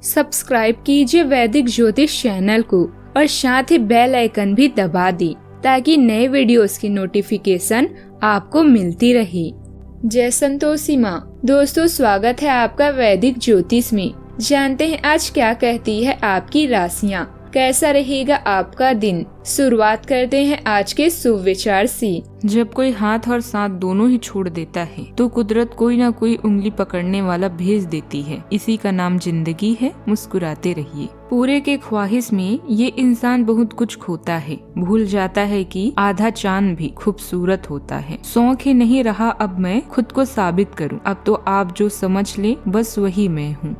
Subscribe कीजिए वैदिक ज्योतिष चैनल को और साथ ही बेल आइकन भी दबा दी ताकि नए वीडियोस की नोटिफिकेशन आपको मिलती रहे। जय संतोषी माँ। दोस्तों, स्वागत है आपका वैदिक ज्योतिष में। जानते हैं आज क्या कहती है आपकी राशियाँ, कैसा रहेगा आपका दिन। शुरुआत करते हैं आज के शुभ विचार से। जब कोई हाथ और सांस दोनों ही छोड़ देता है तो कुदरत कोई ना कोई उंगली पकड़ने वाला भेज देती है। इसी का नाम जिंदगी है। मुस्कुराते रहिए। पूरे के ख्वाहिश में ये इंसान बहुत कुछ खोता है, भूल जाता है कि आधा चांद भी खूबसूरत होता है। शौक ही नहीं रहा अब मैं खुद को साबित करूं, अब तो आप जो समझ ले बस वही मैं हूँ।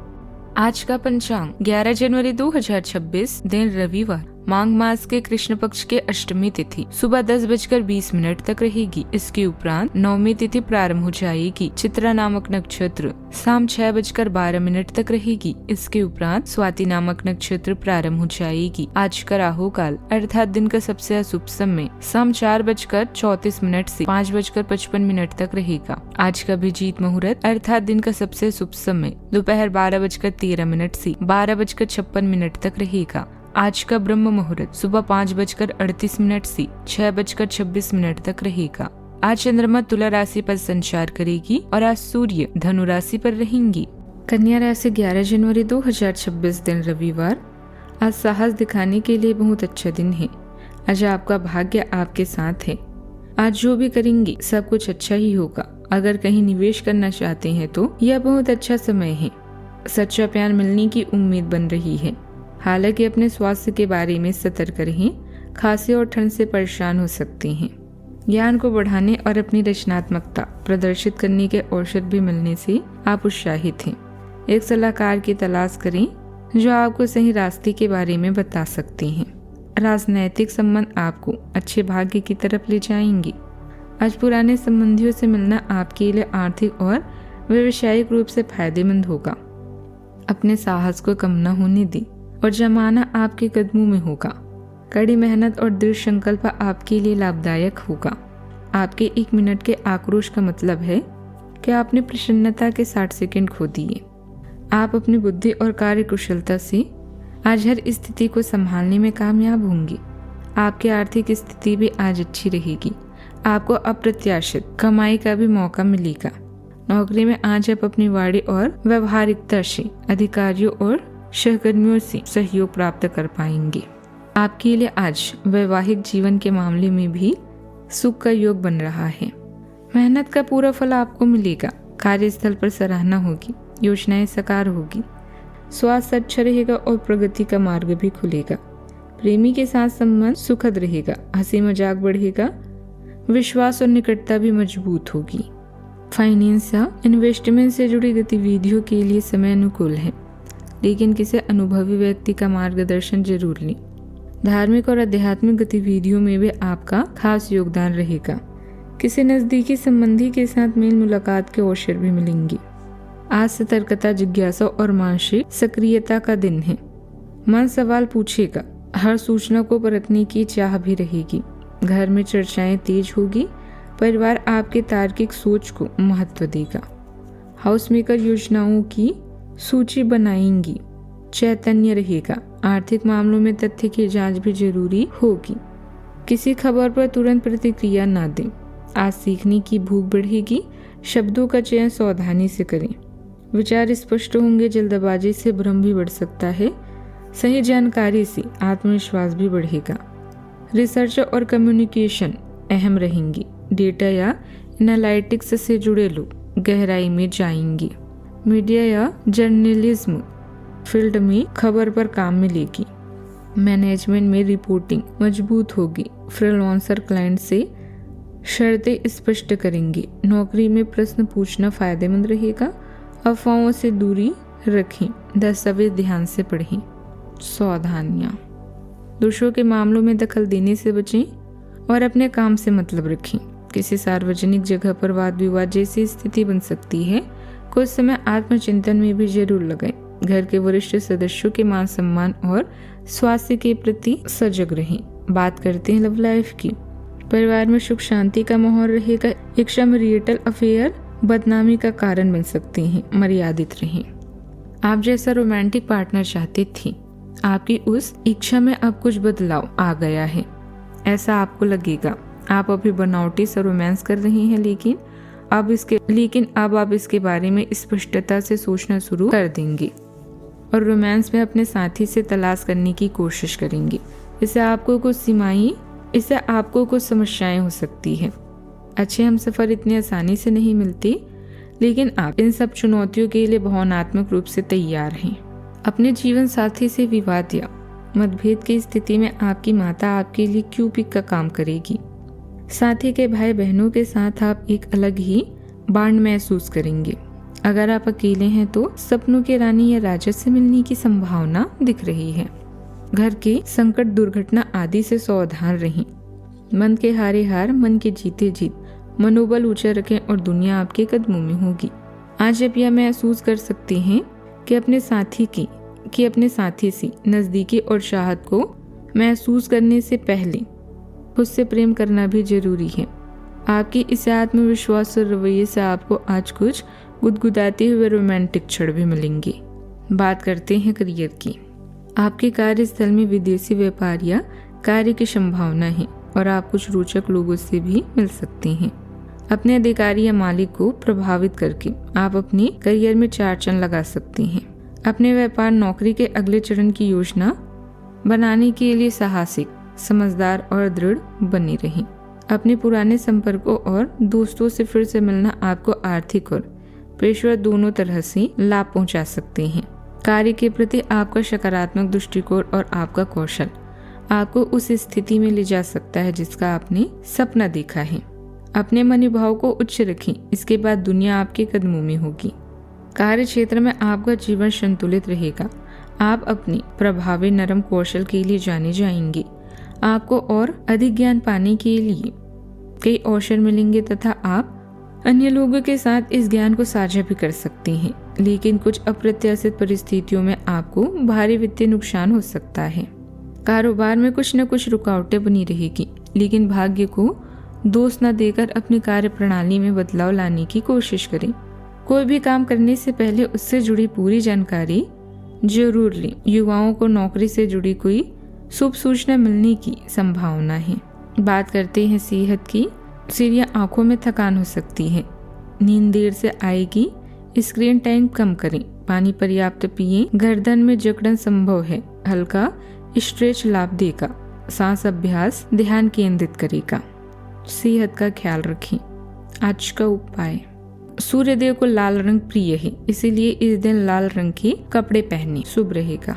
आज का पंचांग 11 जनवरी 2026, दिन रविवार। माघ मास के कृष्ण पक्ष के अष्टमी तिथि सुबह 10:20 तक रहेगी। इसके उपरांत नवमी तिथि प्रारंभ हो जाएगी। चित्रा नामक नक्षत्र शाम 6:12 तक रहेगी। इसके उपरांत स्वाति नामक नक्षत्र प्रारंभ हो जाएगी। आज का राहु काल अर्थात दिन का सबसे अशुभ समय शाम 4:34 से 5:55 तक रहेगा। आज का अभिजीत मुहूर्त अर्थात दिन का सबसे शुभ समय दोपहर 12:13 से 12:56 तक रहेगा। आज का ब्रह्म मुहूर्त सुबह 5:38 से 6:26 तक रहेगा। आज चंद्रमा तुला राशि पर संचार करेगी और आज सूर्य धनु राशि पर रहेंगी। कन्या राशि 11 जनवरी 2026, दिन रविवार। आज साहस दिखाने के लिए बहुत अच्छा दिन है। आज आपका भाग्य आपके साथ है। आज जो भी करेंगे सब कुछ अच्छा ही होगा। अगर कहीं निवेश करना चाहते हैं तो यह बहुत अच्छा समय है। सच्चा प्यार मिलने की उम्मीद बन रही है। हालांकि अपने स्वास्थ्य के बारे में सतर्क रहें, खांसी और ठंड से परेशान हो सकते हैं। ज्ञान को बढ़ाने और अपनी रचनात्मकता प्रदर्शित करने के अवसर भी मिलने से आप उत्साहित हैं। एक सलाहकार की तलाश करें जो आपको सही रास्ते के बारे में बता सकते हैं। राजनैतिक संबंध आपको अच्छे भाग्य की तरफ ले जाएंगे। आज पुराने संबंधियों से मिलना आपके लिए आर्थिक और व्यवसायिक रूप से फायदेमंद होगा। अपने साहस को कम न होने दें और जमाना आपके कदमों में होगा। कड़ी मेहनत और दृढ़ संकल्प आपके लिए लाभदायक होगा। आपके 1 मिनट के आक्रोश का मतलब है कि आपने प्रसन्नता के 60 सेकंड खो दिए। आप अपनी बुद्धि और कार्य कुशलता से आज हर स्थिति को संभालने में कामयाब होंगे। आपकी आर्थिक स्थिति भी आज अच्छी रहेगी। आपको अप्रत्याशित कमाई का भी मौका मिलेगा। नौकरी में आज आप अपनी वाणी और व्यवहारिकता से अधिकारियों और सहकर्मियों से सहयोग प्राप्त कर पाएंगे। आपके लिए आज वैवाहिक जीवन के मामले में भी सुख का योग बन रहा है। मेहनत का पूरा फल आपको मिलेगा। कार्यस्थल पर सराहना होगी, योजनाएं साकार होगी। स्वास्थ्य अच्छा रहेगा और प्रगति का मार्ग भी खुलेगा। प्रेमी के साथ संबंध सुखद रहेगा। हंसी मजाक बढ़ेगा। विश्वास और निकटता भी मजबूत होगी। फाइनेंस या इन्वेस्टमेंट से जुड़ी गतिविधियों के लिए समय अनुकूल है, लेकिन किसी अनुभवी व्यक्ति का मार्गदर्शन जरूर लें। धार्मिक और आध्यात्मिक गतिविधियों में भी आपका खास योगदान रहेगा। किसी नजदीकी संबंधी के साथ मेल मुलाकात के अवसर भी मिलेंगे। आज सतर्कता, जिज्ञासा और मानसिक सक्रियता का दिन है। मन सवाल पूछेगा। हर सूचना को परखने की चाह भी रहेगी। घर में चर्चाएं तेज होगी। परिवार आपके तार्किक सोच को महत्व देगा। हाउस मेकर योजनाओं की सूची बनाएंगी। चैतन्य रहेगा। आर्थिक मामलों में तथ्य की जांच भी जरूरी होगी। किसी खबर पर तुरंत प्रतिक्रिया न दें। आज सीखने की भूख बढ़ेगी। शब्दों का चयन सावधानी से करें। विचार स्पष्ट होंगे। जल्दबाजी से भ्रम भी बढ़ सकता है। सही जानकारी से आत्मविश्वास भी बढ़ेगा। रिसर्च और कम्युनिकेशन अहम रहेंगी। डेटा या एनालिटिक्स से जुड़े लोग गहराई में जाएंगे। मीडिया या जर्नलिज्म फील्ड में खबर पर काम मिलेगी। मैनेजमेंट में रिपोर्टिंग मजबूत होगी। फ्रीलांसर क्लाइंट से शर्तें स्पष्ट करेंगे। नौकरी में प्रश्न पूछना फायदेमंद रहेगा। अफवाहों से दूरी रखें। दस्तावेज ध्यान से पढ़ें। सावधानियां, दोषों के मामलों में दखल देने से बचें और अपने काम से मतलब रखें। किसी सार्वजनिक जगह पर वाद विवाद जैसी स्थिति बन सकती है। कुछ समय आत्मचिंतन में भी जरूर लगाएं। घर के वरिष्ठ सदस्यों के मान सम्मान और स्वास्थ्य के प्रति सजग रहें। बात करते हैं लव लाइफ की। परिवार में सुख शांति का माहौल रहेगा। एक्स्ट्रा मैरिटल अफेयर बदनामी का कारण बन सकते हैं। मर्यादित रहें। आप जैसा रोमांटिक पार्टनर चाहते थे, आपकी उस इच्छा में अब कुछ बदलाव आ गया है, ऐसा आपको लगेगा। आप अभी बनावटी सा रोमांस कर रहे हैं, लेकिन अब आप इसके बारे में स्पष्टता से सोचना शुरू कर देंगे और रोमांस में अपने साथी से तलाश करने की कोशिश करेंगे। इससे आपको कुछ समस्याएं हो सकती है। अच्छे हमसफर इतनी आसानी से नहीं मिलते, लेकिन आप इन सब चुनौतियों के लिए भावनात्मक रूप से तैयार हैं। अपने जीवन साथी से विवाद या मतभेद की स्थिति में आपकी माता आपके लिए क्यू पिक का काम करेगी। साथी के भाई बहनों के साथ आप एक अलग ही बॉन्ड महसूस करेंगे। अगर आप अकेले हैं तो सपनों के रानी या राजा से मिलने की संभावना दिख रही है। घर के संकट, दुर्घटना आदि से सावधान रहें। मन के हारे हार, मन के जीते जीत। मनोबल ऊंचा रखें और दुनिया आपके कदमों में होगी। आज आप यह महसूस कर सकते हैं कि अपने साथी से नजदीकी और चाहत को महसूस करने से पहले खुद से प्रेम करना भी जरूरी है। आपकी इस आत्मविश्वास और रवैये से आपको आज कुछ गुदगुदाते हुए रोमांटिक क्षण भी मिलेंगे। बात करते हैं करियर की। आपके कार्यस्थल में विदेशी व्यापार या कार्य की संभावना है और आप कुछ रोचक लोगों से भी मिल सकते हैं। अपने अधिकारी या मालिक को प्रभावित करके आप अपने करियर में 4 चांद लगा सकते हैं। अपने व्यापार नौकरी के अगले चरण की योजना बनाने के लिए साहसिक, समझदार और दृढ़ बने रहें। अपने पुराने संपर्कों और दोस्तों से फिर से मिलना आपको आर्थिक और पेशेवर दोनों तरह से लाभ पहुंचा सकते हैं। कार्य के प्रति आपका सकारात्मक दृष्टिकोण और आपका कौशल आपको उस स्थिति में ले जा सकता है जिसका आपने सपना देखा है। अपने मनोभाव को उच्च रखें, इसके बाद दुनिया आपके कदमों में होगी। कार्य क्षेत्र में आपका जीवन संतुलित रहेगा। आप अपने प्रभावी नरम कौशल के लिए जाने जाएंगे। आपको और अधिक ज्ञान पाने के लिए कई अवसर मिलेंगे तथा आप अन्य लोगों के साथ इस ज्ञान को साझा भी कर सकते हैं। लेकिन कुछ अप्रत्याशित परिस्थितियों में आपको भारी वित्तीय नुकसान हो सकता है। कारोबार में कुछ न कुछ रुकावटें बनी रहेगी, लेकिन भाग्य को दोष न देकर अपनी कार्य प्रणाली में बदलाव लाने की कोशिश करें। कोई भी काम करने से पहले उससे जुड़ी पूरी जानकारी जरूर लें। युवाओं को नौकरी से जुड़ी कोई शुभ सूचना मिलने की संभावना है। बात करते हैं सेहत की। सिर या आंखों में थकान हो सकती है। नींद देर से आएगी। स्क्रीन टाइम कम करें। पानी पर्याप्त पिएं। गर्दन में जकड़न संभव है। हल्का स्ट्रेच लाभ देगा। सांस अभ्यास ध्यान केंद्रित करेगा। सेहत का ख्याल रखें। आज का उपाय। सूर्यदेव को लाल रंग प्रिय है, इसीलिए इस दिन लाल रंग के कपड़े पहने शुभ रहेगा।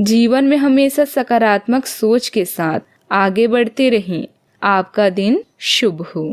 जीवन में हमेशा सकारात्मक सोच के साथ आगे बढ़ते रहें। आपका दिन शुभ हो।